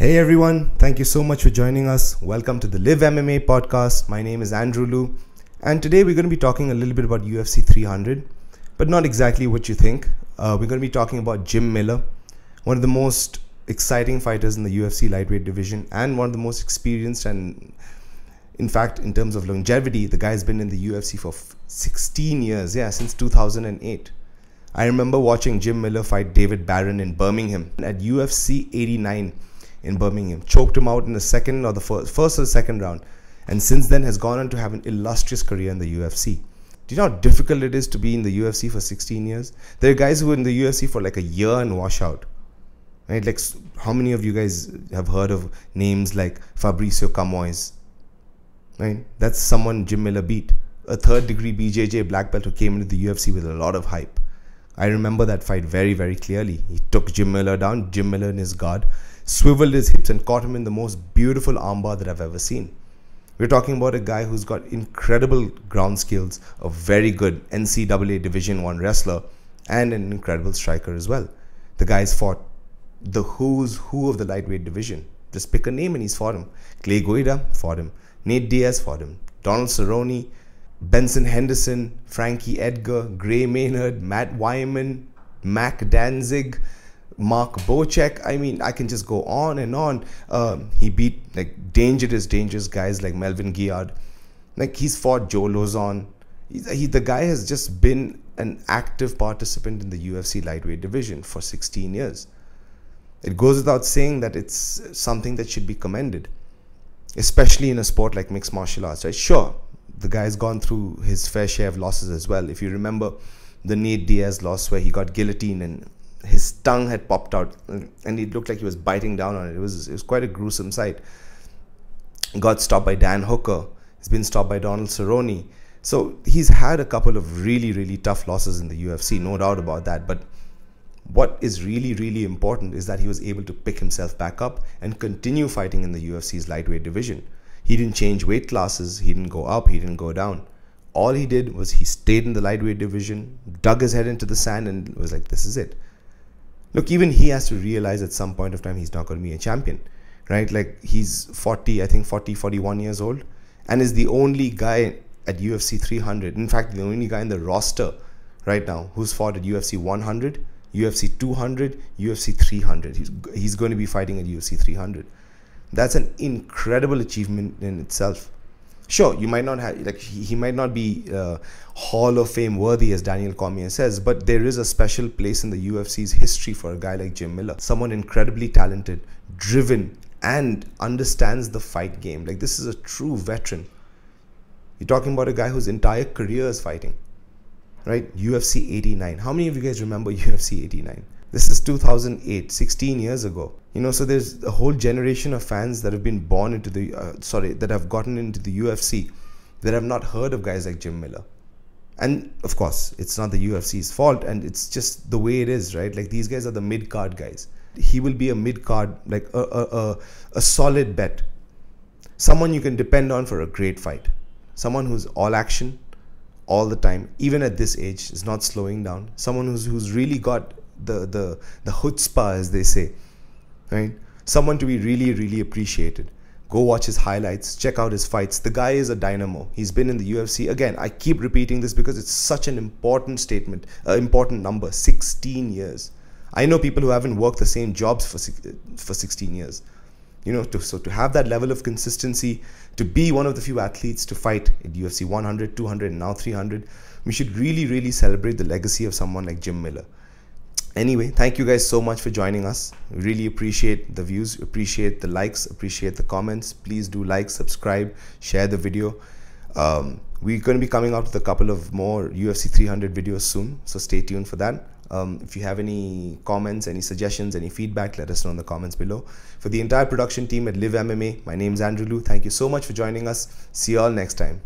Hey everyone, thank you so much for joining us. Welcome to the Live MMA podcast. My name is Andrew Liu, and today we're going to be talking a little bit about UFC 300, but not exactly what you think. We're going to be talking about Jim Miller, one of the most exciting fighters in the UFC lightweight division and one of the most experienced, and in fact, in terms of longevity, the guy's been in the UFC for 16 years, since 2008. I remember watching Jim Miller fight David Barron in Birmingham at UFC 89 in Birmingham. Choked him out in the second or the first or the second round, and since then has gone on to have an illustrious career in the UFC. Do you know how difficult it is to be in the UFC for 16 years? There are guys who are in the UFC for like a year and wash out. Right? Like, how many of you guys have heard of names like Fabricio Camoes? Right? That's someone Jim Miller beat. A third-degree BJJ black belt who came into the UFC with a lot of hype. I remember that fight very, very clearly. He took Jim Miller down, Jim Miller in his guard, swiveled his hips and caught him in the most beautiful armbar that I've ever seen. We're talking about a guy who's got incredible ground skills, a very good NCAA Division I wrestler, and an incredible striker as well. The guy's fought the who's who of the lightweight division. Just pick a name and he's fought him. Clay Guida fought him. Nate Diaz fought him. Donald Cerrone, Benson Henderson, Frankie Edgar, Gray Maynard, Matt Wyman, Mac Danzig, Mark Bocek. I mean, I can just go on and on. He beat like dangerous guys like Melvin Guillard. Like, he's fought Joe Lozon. The guy has just been an active participant in the UFC lightweight division for 16 years. It goes without saying that it's something that should be commended, especially in a sport like mixed martial arts. Right? Sure, the guy's gone through his fair share of losses as well. If you remember the Nate Diaz loss where he got guillotined and his tongue had popped out and it looked like he was biting down on it. It was quite a gruesome sight. Got stopped by Dan Hooker. He's been stopped by Donald Cerrone. So he's had a couple of really tough losses in the UFC, no doubt about that. But what is really important is that he was able to pick himself back up and continue fighting in the UFC's lightweight division. He didn't change weight classes. He didn't go up. He didn't go down. All he did was he stayed in the lightweight division, dug his head into the sand, and was like, this is it. Look, even he has to realize at some point of time he's not going to be a champion, right? Like, he's 41 years old, and is the only guy at UFC 300. In fact, the only guy in the roster right now who's fought at UFC 100, UFC 200, UFC 300. He's going to be fighting at UFC 300. That's an incredible achievement in itself. Sure, you might not have, like, he might not be Hall of Fame worthy, as Daniel Cormier says, but there is a special place in the UFC's history for a guy like Jim Miller. Someone incredibly talented, driven, and understands the fight game. Like, this is a true veteran. You're talking about a guy whose entire career is fighting, right? UFC 89. How many of you guys remember UFC 89? This is 2008, 16 years ago. You know, so there's a whole generation of fans that have been born into the, that have gotten into the UFC that have not heard of guys like Jim Miller. And of course, it's not the UFC's fault, and it's just the way it is, right? Like, these guys are the mid-card guys. He will be a mid-card, like a solid bet. Someone you can depend on for a great fight. Someone who's all action, all the time, even at this age, is not slowing down. Someone who's really got the chutzpah, as they say, right? Someone to be really appreciated. Go watch his highlights, check out his fights. The guy is a dynamo. He's been in the UFC. Again, I keep repeating this because it's such an important statement, important number, 16 years. I know people who haven't worked the same jobs for 16 years. You know, so to have that level of consistency, to be one of the few athletes to fight at UFC 100, 200, and now 300, we should really celebrate the legacy of someone like Jim Miller. Anyway, thank you guys so much for joining us. Really appreciate the views, appreciate the likes, appreciate the comments. Please do like, subscribe, share the video. We're going to be coming out with a couple of more UFC 300 videos soon, so stay tuned for that. If you have any comments, any suggestions, any feedback, let us know in the comments below. For the entire production team at Live MMA, my name is Andrew Liu. Thank you so much for joining us. See you all next time.